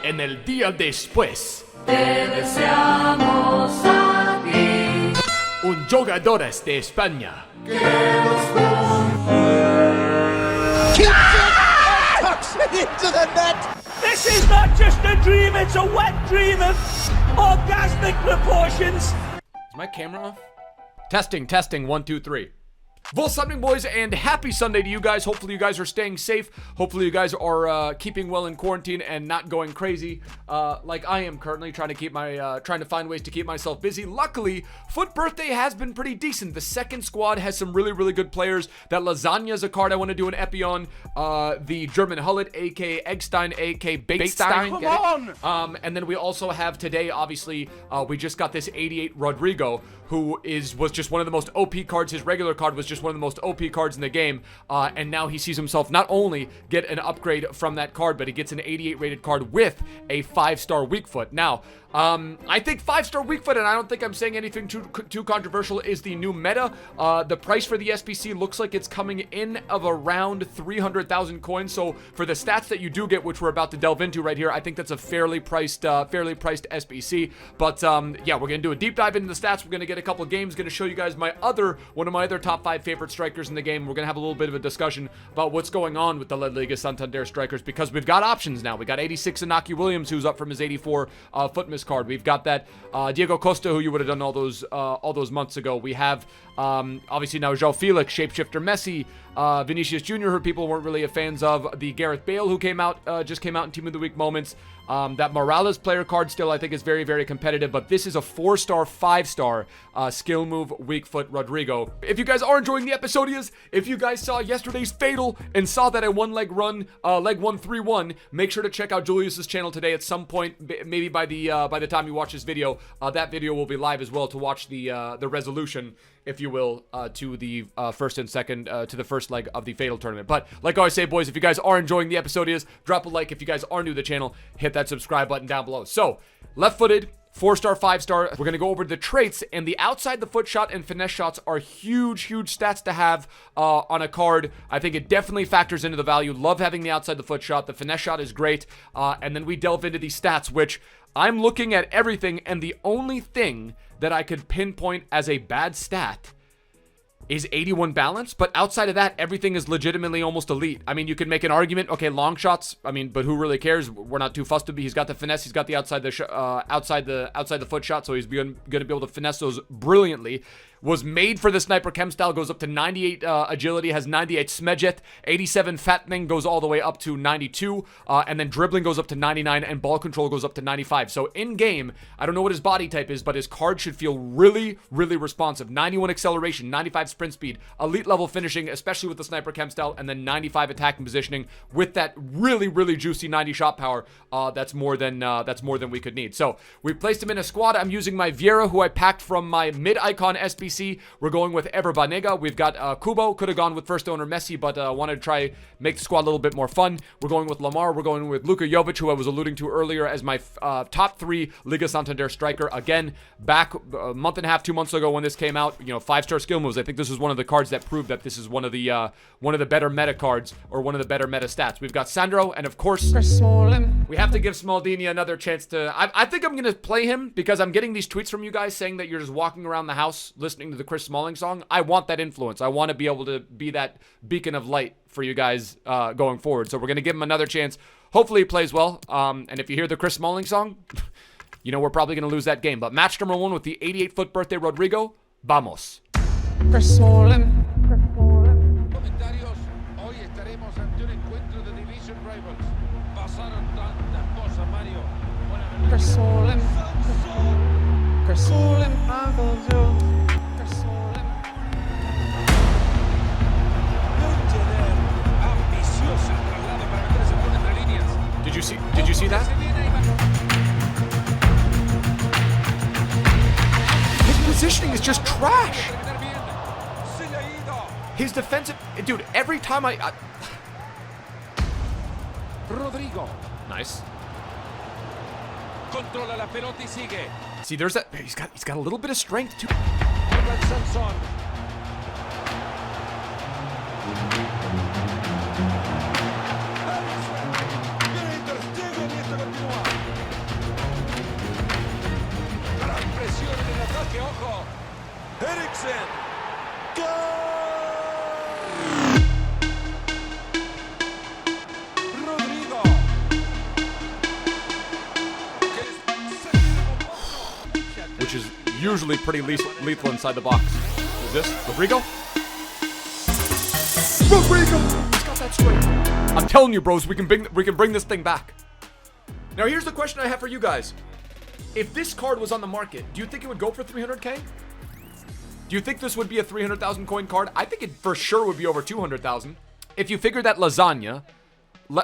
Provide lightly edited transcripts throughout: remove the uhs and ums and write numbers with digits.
en el día después. Te deseamos aquí. Un jugadores de España. Into the net. This is not just a dream, it's a wet dream of orgasmic proportions. Is my camera off? Testing, 1, 2, 3. What's happening, boys, and happy Sunday to you guys. Hopefully you guys are staying safe. Hopefully you guys are keeping well in quarantine and not going crazy like I am currently, trying to find ways to keep myself busy. Luckily, FUT birthday has been pretty decent. The second squad has some really, really good players. That Lasagna is a card I want to do an epi on. The German Hullet, aka Eggstein, aka Baitstein. Come on! And then we also have today, obviously, we just got this 88 Rodrigo, who was just one of the most OP cards. His regular card was just one of the most OP cards in the game, and now he sees himself not only get an upgrade from that card, but he gets an 88 rated card with a 5-star weak foot. Now, I think 5-star weak foot, and I don't think I'm saying anything too controversial, is the new meta. The price for the SBC looks like it's coming in of around 300,000 coins. So for the stats that you do get, which we're about to delve into right here, I think that's a fairly priced SBC. But yeah, we're gonna do a deep dive into the stats. We're gonna get a couple of games. Gonna show you guys one of my other top 5 favorite strikers in the game. We're gonna have a little bit of a discussion about what's going on with the La Liga Santander strikers, because we've got options now. We got 86 Inaki Williams, who's up from his 84 foot miss card. We've got that Diego Costa, who you would have done all those months ago. We have obviously now João Felix, Shapeshifter Messi, Vinicius Jr., who people weren't really fans of. The Gareth Bale, who just came out in Team of the Week moments. That Morales player card still, I think, is very, very competitive, but this is a 4-star, 5-star skill move, weak foot Rodrigo. If you guys are enjoying the episodias, if you guys saw yesterday's Fatal and saw that I leg 1 3-1, make sure to check out Julius's channel today at some point, maybe by the time you watch this video. That video will be live as well to watch the resolution, if you will, to the first and second, to the first leg of the Fatal tournament. But like I always say, boys, if you guys are enjoying the episodias, drop a like. If you guys are new to the channel, hit that subscribe button down below. So, left-footed, 4-star, 5-star. We're going to go over the traits, and the outside the foot shot and finesse shots are huge stats to have on a card. I think it definitely factors into the value. Love having the outside the foot shot. The finesse shot is great. And then we delve into these stats, which I'm looking at everything, and the only thing that I could pinpoint as a bad stat is 81 balance, but outside of that, everything is legitimately almost elite. I mean, you could make an argument, okay, long shots, I mean, but who really cares? We're not too fussed to be. He's got the finesse, he's got the outside the foot shot, so he's going to be able to finesse those brilliantly. Was made for the sniper chem style, goes up to 98 agility, has 98 smedjet, 87 fattening, goes all the way up to 92, and then dribbling goes up to 99, and ball control goes up to 95. So in game, I don't know what his body type is, but his card should feel really, really responsive. 91 acceleration, 95 sprint speed, elite level finishing, especially with the sniper chem style, and then 95 attacking positioning with that really, really juicy 90 shot power. That's more than we could need. So we placed him in a squad. I'm using my Vieira, who I packed from my mid icon SBC. We're going with Ever Banega. We've got Kubo. Could have gone with first owner Messi, but wanted to try make the squad a little bit more fun. We're going with Lamar. We're going with Luka Jovic, who I was alluding to earlier as my top 3 Liga Santander striker. Again, back a month and a half, 2 months ago when this came out, 5-star skill moves. I think this is one of the cards that proved that this is one of the better meta cards, or one of the better meta stats. We've got Sandro, and of course, we have to give Smaldini another chance to. I think I'm gonna play him because I'm getting these tweets from you guys saying that you're just walking around the house listening to the Chris Smalling song. I want that influence. I want to be able to be that beacon of light for you guys going forward. So we're going to give him another chance. Hopefully he plays well. And if you hear the Chris Smalling song, you know we're probably going to lose that game. But match number 1 with the 88-foot birthday Rodrigo. Vamos. Chris Smalling. Chris Smalling. Chris Smalling. Did you see that? His positioning is just trash. His defensive, dude, every time Rodrigo. Nice. Controla la pelota y sigue. See, there's that. He's got a little bit of strength too. usually pretty lethal inside the box. Who's this? Rodrigo? Rodrigo! He's got that straight. I'm telling you, bros, we can bring this thing back. Now, here's the question I have for you guys. If this card was on the market, do you think it would go for 300k? Do you think this would be a 300,000 coin card? I think it for sure would be over 200,000. If you figure that Lasagna,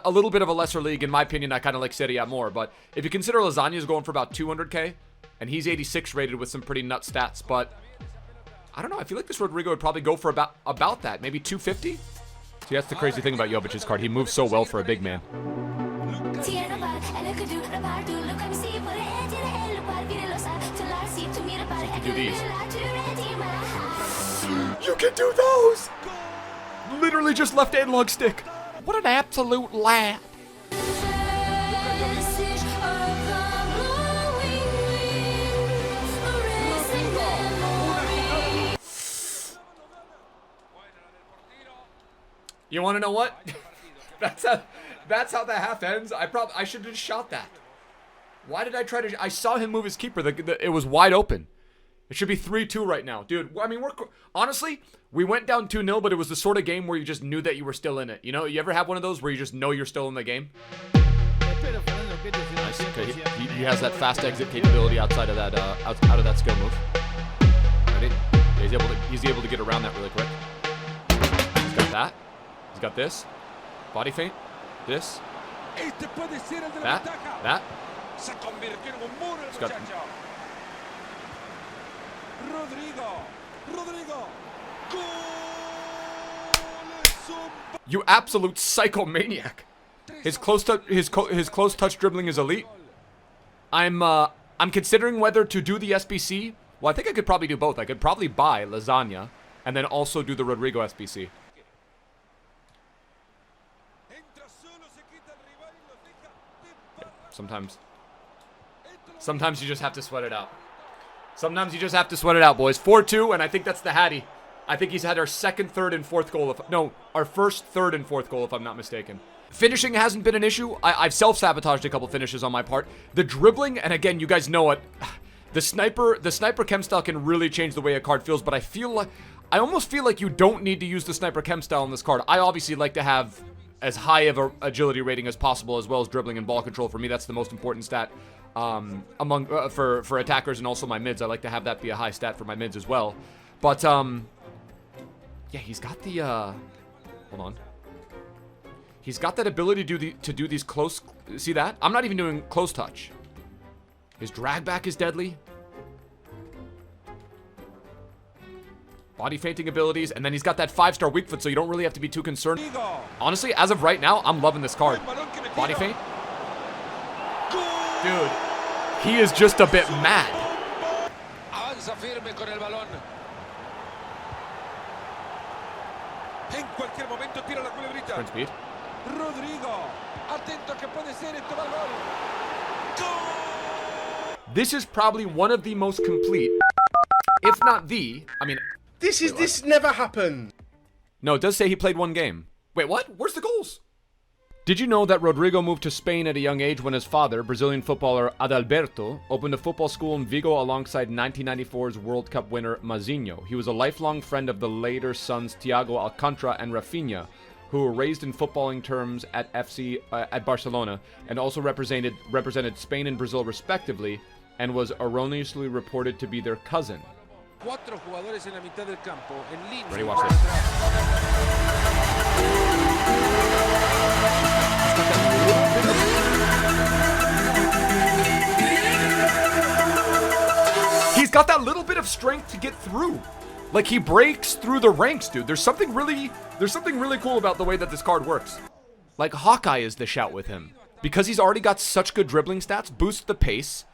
a little bit of a lesser league, in my opinion, I kind of like Serie A more, but if you consider Lasagna is going for about 200k, and he's 86 rated with some pretty nut stats, but I don't know, I feel like this Rodrigo would probably go for about that, maybe 250? See, that's the crazy thing about Jovic's card. He moves so well for a big man. You can do these. You can do those! Literally just left analog stick. What an absolute lad. You want to know what? that's how the half ends. I should have just shot that. Why did I try to? I saw him move his keeper. It was wide open. It should be 3-2 right now, dude. I mean, honestly, we went down 2-0, but it was the sort of game where you just knew that you were still in it. You know, you ever have one of those where you just know you're still in the game? Nice. Okay, he has that fast exit capability outside of that out of that skill move. Ready? Yeah, he's able to get around that really quick. He's got that. He's got this. Body feint. This. That. He's got Rodrigo. You absolute psychomaniac. His close touch dribbling is elite. I'm considering whether to do the SBC. Well, I think I could probably do both. I could probably buy Lasagna and then also do the Rodrigo SBC. Sometimes you just have to sweat it out. Sometimes you just have to sweat it out, boys. 4-2, and I think that's the Hattie. I think he's had our second, third, and fourth goal. Our first, third, and fourth goal, if I'm not mistaken. Finishing hasn't been an issue. I've self-sabotaged a couple finishes on my part. The dribbling, and again, you guys know it. The sniper chem style can really change the way a card feels, but I almost feel like you don't need to use the sniper chem style on this card. I obviously like to have as high of a agility rating as possible, as well as dribbling and ball control. For me, that's the most important stat. For attackers and also my mids. I like to have that be a high stat for my mids as well. But yeah, he's got the hold on. He's got that ability to do these close. See that? I'm not even doing close touch. His drag back is deadly. Body feinting abilities, and then he's got that 5-star weak foot, so you don't really have to be too concerned. Honestly, as of right now, I'm loving this card. Body feint. Dude, he is just a bit mad. Sprint speed. This is probably one of the most complete, if not the, I mean... This never happened. No, it does say he played one game. Wait, what? Where's the goals? Did you know that Rodrigo moved to Spain at a young age when his father, Brazilian footballer Adalberto, opened a football school in Vigo alongside 1994's World Cup winner Mazinho? He was a lifelong friend of the later sons Thiago Alcantara and Rafinha, who were raised in footballing terms at at Barcelona, and also represented Spain and Brazil respectively, and was erroneously reported to be their cousin. Ready, watch this. He's got that little bit of strength to get through. Like, he breaks through the ranks, dude. There's something really cool about the way that this card works. Like, Hawkeye is the shout with him. Because he's already got such good dribbling stats, boosts the pace.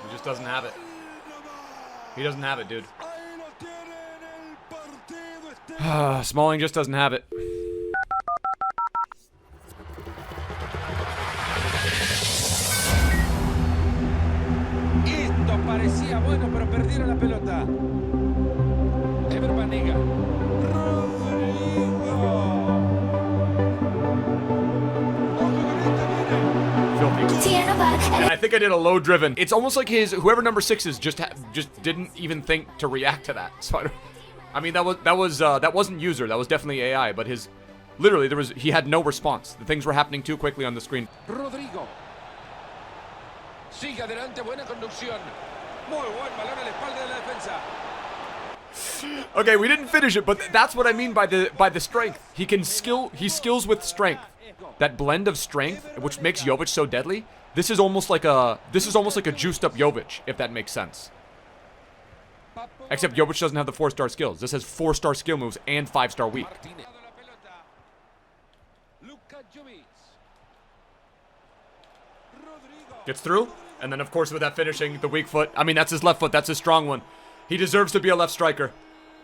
He just doesn't have it. He doesn't have it, dude. Smalling just doesn't have it. Esto parecía bueno, pero perdieron la pelota. Rodrigo. And I think I did a low driven. It's almost like his whoever number 6 is just didn't even think to react to that. So I mean that wasn't user. That was definitely AI. But his literally he had no response. The things were happening too quickly on the screen. Rodrigo. Sigue adelante, buena conducción. Muy buen balón a la espalda de la defensa. Okay, we didn't finish it, but that's what I mean by the strength. He skills with strength. That blend of strength, which makes Jovic so deadly. This is almost like a juiced up Jovic, if that makes sense. Except Jovic doesn't have the 4-star skills. This has 4-star skill moves and 5-star weak. Gets through, and then of course with that finishing, the weak foot. I mean, that's his left foot. That's his strong one. He deserves to be a left striker.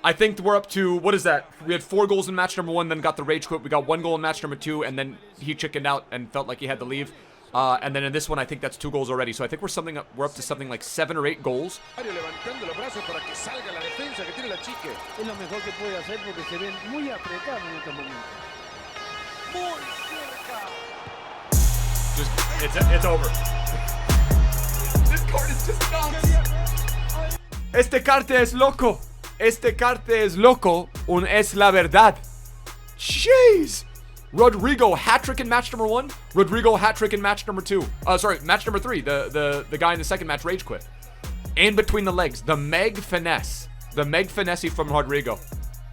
I think we're up to, what is that? We had 4 goals in match number 1, then got the rage quit. We got 1 goal in match number 2, and then he chickened out and felt like he had to leave. And then in this one, I think that's 2 goals already. So I think we're up to something like 7 or 8 goals. It's over. This card is just nuts. Este carte es loco. Este carte es loco. Un es la verdad. Jeez. Rodrigo hat-trick in match number 1. Rodrigo hat-trick in match number 2. Sorry, match number 3. The guy in the second match rage quit. And between the legs, the Meg Finesse. The Meg Finesse from Rodrigo.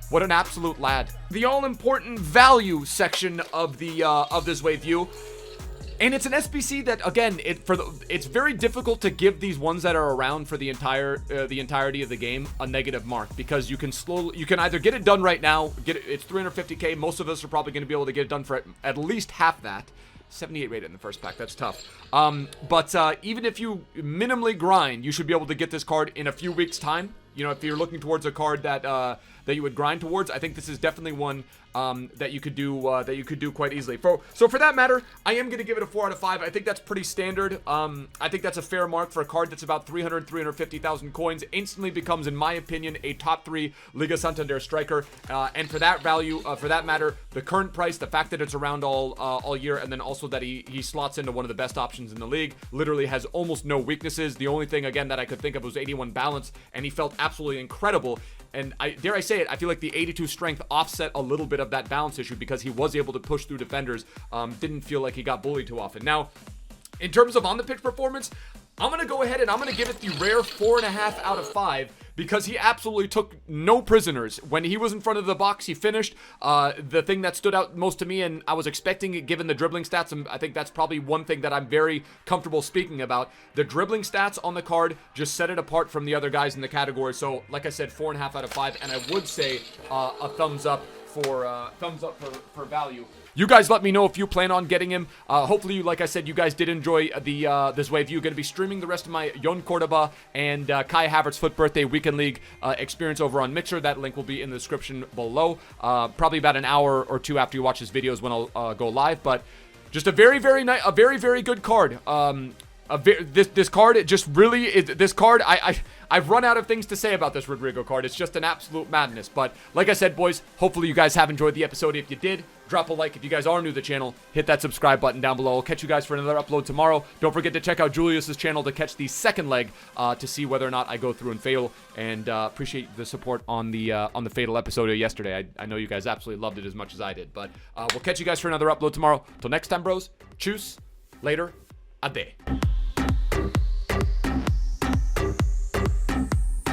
What an absolute lad. The all-important value section of this wave view. And it's an SBC that, again, it's very difficult to give these ones that are around for the entirety of the game a negative mark, because you can either get it done right now, it's 350k. Most of us are probably going to be able to get it done for at least half that. 78 rated in the first pack, that's tough. But even if you minimally grind, you should be able to get this card in a few weeks' time. You know, if you're looking towards a card that you would grind towards, I think this is definitely one that you could do quite easily. So for that matter, I am going to give it a 4 out of 5. I think that's pretty standard. I think that's a fair mark for a card that's about 350,000 coins. Instantly becomes, in my opinion, a top 3 Liga Santander striker. And for that value, for that matter, the current price, the fact that it's around all year, and then also that he slots into one of the best options in the league, literally has almost no weaknesses. The only thing, again, that I could think of was 81 balance, and he felt absolutely incredible. And dare I say it, I feel like the 82 strength offset a little bit of that balance issue, because he was able to push through defenders. Didn't feel like he got bullied too often. Now, in terms of on the pitch performance, I'm going to go ahead and I'm going to give it the rare 4.5 out of 5, because he absolutely took no prisoners. When he was in front of the box, he finished. The thing that stood out most to me, and I was expecting it given the dribbling stats, and I think that's probably one thing that I'm very comfortable speaking about. The dribbling stats on the card just set it apart from the other guys in the category. So, like I said, 4.5 out of 5, and I would say a thumbs up for value. You guys let me know if you plan on getting him. Hopefully, like I said, you guys did enjoy this wave view. Going to be streaming the rest of my Jon Cordoba and Kai Havertz FUT Birthday Weekend League experience over on Mixer. That link will be in the description below. Probably about an hour or 2 after you watch this video is when I'll go live. But just a very, very nice, a very, very good card. This card, it just really is. This card, I've run out of things to say about this Rodrigo card. It's just an absolute madness. But like I said, boys, hopefully you guys have enjoyed the episode. If you did, drop a like. If you guys are new to the channel, hit that subscribe button down below. I'll catch you guys for another upload tomorrow. Don't forget to check out Julius's channel to catch the second leg to see whether or not I go through and fatal. And appreciate the support on the fatal episode of yesterday. I know you guys absolutely loved it as much as I did. But we'll catch you guys for another upload tomorrow. Till next time, bros. Tschüss. Later. Ade.